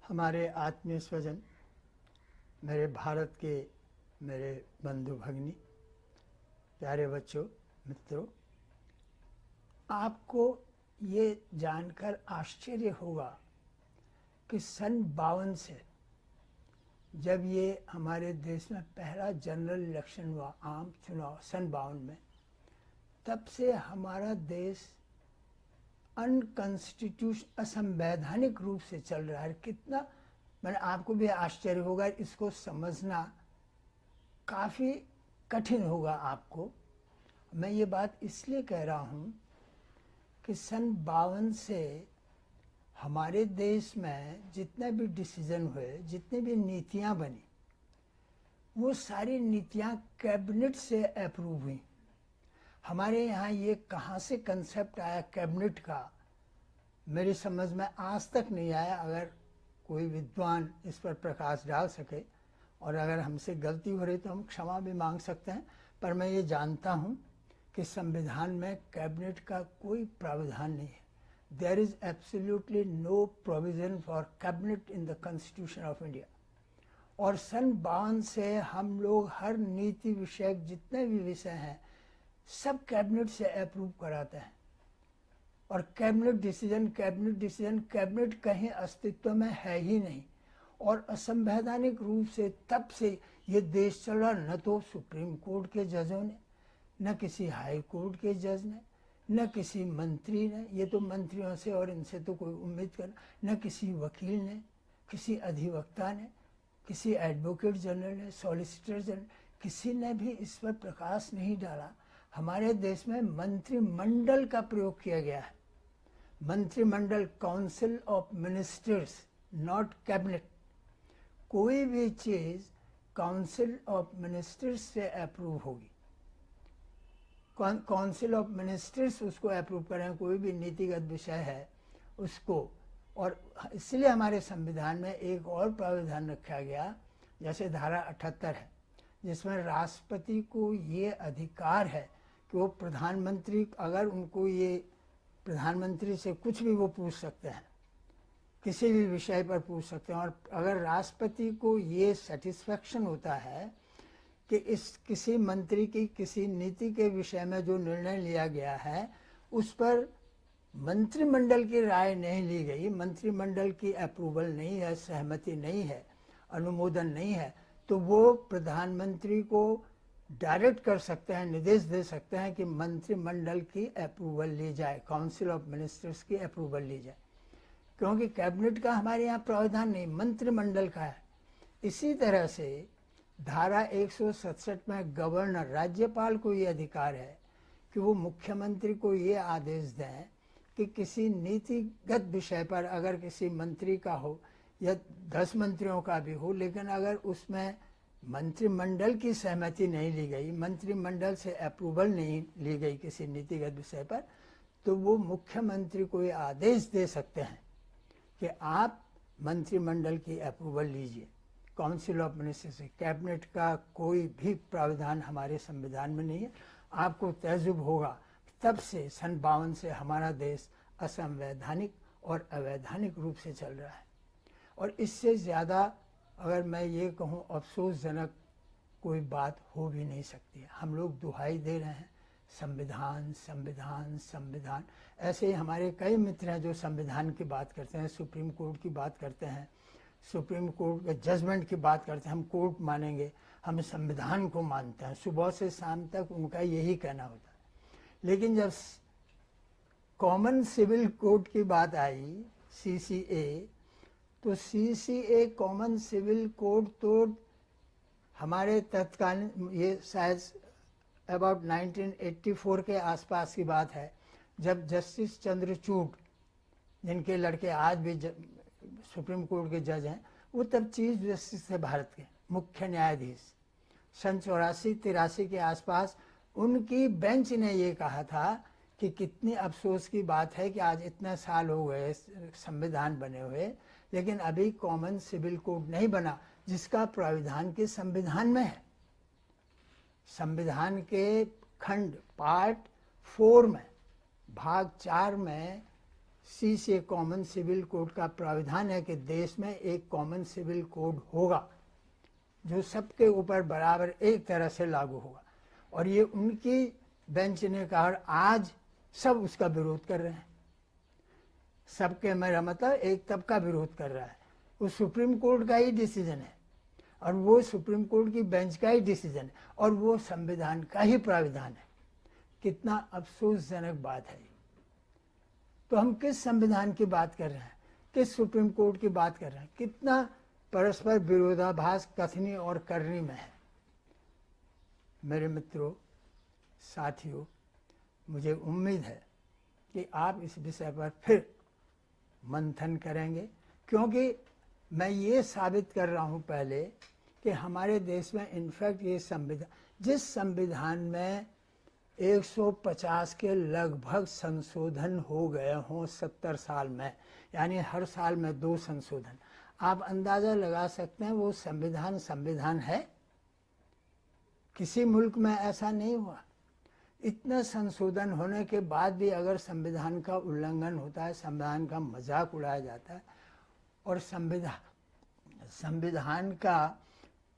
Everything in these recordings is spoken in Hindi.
हमारे आत्मीय स्वजन, मेरे भारत के मेरे बंधु भगिनी, प्यारे बच्चों, मित्रों, आपको ये जानकर आश्चर्य होगा कि सन 52 से जब ये हमारे देश में पहला जनरल इलेक्शन हुआ, आम चुनाव सन 52 में, तब से हमारा देश अनकॉन्स्टिट्यूशन असंवैधानिक रूप से चल रहा है। कितना, मैंने आपको भी आश्चर्य होगा, इसको समझना काफ़ी कठिन होगा आपको। मैं ये बात इसलिए कह रहा हूँ कि सन 52 से हमारे देश में जितने भी डिसीजन हुए, जितनी भी नीतियाँ बनी, वो सारी नीतियाँ कैबिनेट से अप्रूव हुई। हमारे यहाँ ये कहाँ से कंसेप्ट आया कैबिनेट का, मेरी समझ में आज तक नहीं आया। अगर कोई विद्वान इस पर प्रकाश डाल सके, और अगर हमसे गलती हो रही तो हम क्षमा भी मांग सकते हैं, पर मैं ये जानता हूँ कि संविधान में कैबिनेट का कोई प्रावधान नहीं है। There is absolutely no provision for cabinet in the constitution of India. और सन 52 से हम लोग हर नीति विषयक जितने भी विषय हैं सब कैबिनेट से अप्रूव कराते हैं। और कैबिनेट डिसीजन कहीं अस्तित्व में है ही नहीं। और असंवैधानिक रूप से तब से ये देश चल रहा, न तो सुप्रीम कोर्ट के जजों ने, न किसी हाई कोर्ट के जज ने, न किसी मंत्री ने, ये तो मंत्रियों से और इनसे तो कोई उम्मीद कर, न किसी वकील ने, किसी अधिवक्ता ने, किसी एडवोकेट जनरल ने, सॉलिसिटर जनरल, किसी ने भी इस पर प्रकाश नहीं डाला। हमारे देश में मंत्रिमंडल का प्रयोग किया गया है। मंत्रिमंडल, council of ministers, not cabinet. कोई भी चीज काउंसिल ऑफ मिनिस्टर्स से अप्रूव होगी, काउंसिल ऑफ मिनिस्टर्स उसको अप्रूव करें, कोई भी नीतिगत विषय है उसको। और इसलिए हमारे संविधान में एक और प्रावधान रखा गया, जैसे धारा 78 है, जिसमें राष्ट्रपति को ये अधिकार है कि वो प्रधानमंत्री, अगर उनको ये प्रधानमंत्री से कुछ भी वो पूछ सकते हैं, किसी भी विषय पर पूछ सकते हैं। और अगर राष्ट्रपति को ये सेटिस्फेक्शन होता है कि इस किसी मंत्री की किसी नीति के विषय में जो निर्णय लिया गया है उस पर मंत्रिमंडल की राय नहीं ली गई, मंत्रिमंडल की अप्रूवल नहीं है, सहमति नहीं है, अनुमोदन नहीं है, तो वो प्रधानमंत्री को डायरेक्ट कर सकते हैं, निर्देश दे सकते हैं कि मंत्रिमंडल की अप्रूवल ली जाए, काउंसिल ऑफ मिनिस्टर्स की अप्रूवल ली जाए। क्योंकि कैबिनेट का हमारे यहाँ प्रावधान नहीं, मंत्रिमंडल का है। इसी तरह से धारा 167 में गवर्नर, राज्यपाल को ये अधिकार है कि वो मुख्यमंत्री को ये आदेश दें कि किसी नीतिगत विषय पर, अगर किसी मंत्री का हो या 10 मंत्रियों का भी हो, लेकिन अगर उसमें मंत्रिमंडल की सहमति नहीं ली गई, मंत्रिमंडल से अप्रूवल नहीं ली गई किसी नीतिगत विषय पर, तो वो मुख्यमंत्री को ये आदेश दे सकते हैं कि आप मंत्रिमंडल की अप्रूवल लीजिए, काउंसिल ऑफ मिनिस्टर्स से। कैबिनेट का कोई भी प्रावधान हमारे संविधान में नहीं है। आपको तजुब होगा, तब से सन 52 से हमारा देश असंवैधानिक और अवैधानिक रूप से चल रहा है। और इससे ज़्यादा अगर मैं ये कहूँ, अफसोसजनक कोई बात हो भी नहीं सकती है। हम लोग दुहाई दे रहे हैं, संविधान संविधान संविधान। ऐसे ही हमारे कई मित्र हैं जो संविधान की बात करते हैं, सुप्रीम कोर्ट की बात करते हैं, सुप्रीम कोर्ट के जजमेंट की बात करते हैं, हम कोर्ट मानेंगे, हम संविधान को मानते हैं। सुबह से शाम तक उनका यही कहना होता है। लेकिन जब कॉमन सिविल कोड की बात आई, CCA, तो CCA कॉमन सिविल कोड तो हमारे तत्कालीन, ये शायद अबाउट 1984 के आसपास की बात है, जब जस्टिस चंद्रचूड़, जिनके लड़के आज भी सुप्रीम कोर्ट के जज हैं, वो तब चीफ जस्टिस थे भारत के, मुख्य न्यायाधीश। सन 84-83 के आसपास उनकी बेंच ने ये कहा था कि कितनी अफसोस की बात है कि आज इतने साल हो गए संविधान बने हुए, लेकिन अभी कॉमन सिविल कोड नहीं बना, जिसका प्राविधान के संविधान में है। संविधान के खंड पार्ट 4 में, भाग 4 में सी से कॉमन सिविल कोड का प्राविधान है कि देश में एक कॉमन सिविल कोड होगा जो सबके ऊपर बराबर एक तरह से लागू होगा। और ये उनकी बेंच ने कहा, और आज सब उसका विरोध कर रहे हैं। सबके मेरा मतलब एक तबका विरोध कर रहा है। वो सुप्रीम कोर्ट का ही डिसीजन है और वो सुप्रीम कोर्ट की बेंच का ही डिसीजन है और वो संविधान का ही प्राविधान है। कितना अफसोसजनक बात है। तो हम किस संविधान की बात कर रहे हैं, किस सुप्रीम कोर्ट की बात कर रहे हैं? कितना परस्पर विरोधाभास कथनी और करनी में है। मेरे मित्रों, साथियों, मुझे उम्मीद है कि आप इस विषय पर फिर मंथन करेंगे, क्योंकि मैं ये साबित कर रहा हूँ पहले कि हमारे देश में इनफैक्ट ये संविधान, जिस संविधान में 150 के लगभग संशोधन हो गए हों 70 साल में, यानी हर साल में 2 संशोधन, आप अंदाज़ा लगा सकते हैं वो संविधान है? किसी मुल्क में ऐसा नहीं हुआ। इतना संशोधन होने के बाद भी अगर संविधान का उल्लंघन होता है, संविधान का मजाक उड़ाया जाता है और संविधान का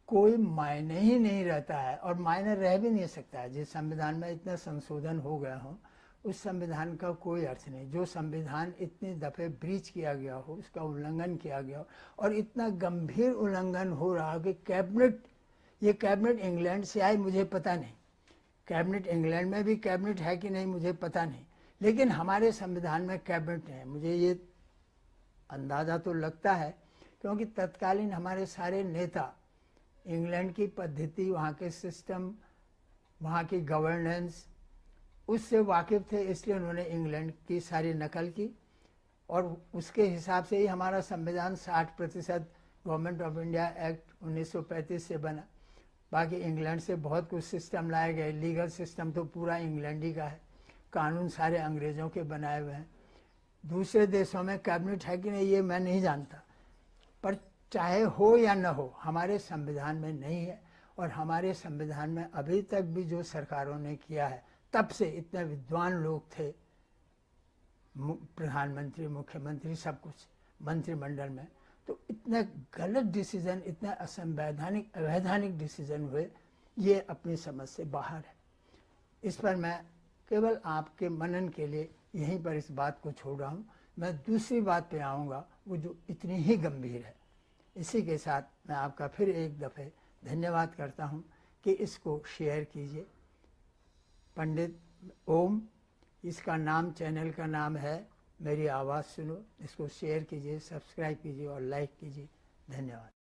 कोई मायने ही नहीं रहता है और मायने रह भी नहीं सकता है। जिस संविधान में इतना संशोधन हो गया हो उस संविधान का कोई अर्थ नहीं। जो संविधान इतनी दफ़े ब्रीच किया गया हो, उसका उल्लंघन किया गया हो और इतना गंभीर उल्लंघन हो रहा हो कि कैबिनेट इंग्लैंड से आई, मुझे पता नहीं, कैबिनेट इंग्लैंड में भी कैबिनेट है कि नहीं मुझे पता नहीं, लेकिन हमारे संविधान में कैबिनेट है। मुझे ये अंदाज़ा तो लगता है क्योंकि तत्कालीन हमारे सारे नेता इंग्लैंड की पद्धति, वहाँ के सिस्टम, वहाँ की गवर्नेंस उससे वाकिफ़ थे, इसलिए उन्होंने इंग्लैंड की सारी नकल की और उसके हिसाब से ही हमारा संविधान 60% गवर्नमेंट ऑफ इंडिया एक्ट 1935 से बना। बाकी इंग्लैंड से बहुत कुछ सिस्टम लाए गए। लीगल सिस्टम तो पूरा इंग्लैंड ही का है, कानून सारे अंग्रेज़ों के बनाए हुए हैं। दूसरे देशों में कैबिनेट है कि नहीं ये मैं नहीं जानता, पर चाहे हो या न हो हमारे संविधान में नहीं है। और हमारे संविधान में अभी तक भी जो सरकारों ने किया है, तब से इतने विद्वान लोग थे, प्रधानमंत्री, मुख्यमंत्री, सब कुछ मंत्रिमंडल में, तो इतने गलत डिसीजन, इतने असंवैधानिक, अवैधानिक डिसीजन हुए, ये अपनी समझ से बाहर है। इस पर मैं केवल आपके मनन के लिए यहीं पर इस बात को छोड़ रहा हूँ। मैं दूसरी बात पे आऊँगा, वो जो इतनी ही गंभीर है। इसी के साथ मैं आपका फिर एक दफ़े धन्यवाद करता हूँ कि इसको शेयर कीजिए। पंडित ओम, इसका नाम, चैनल का नाम है मेरी आवाज़ सुनो। इसको शेयर कीजिए, सब्सक्राइब कीजिए और लाइक कीजिए। धन्यवाद।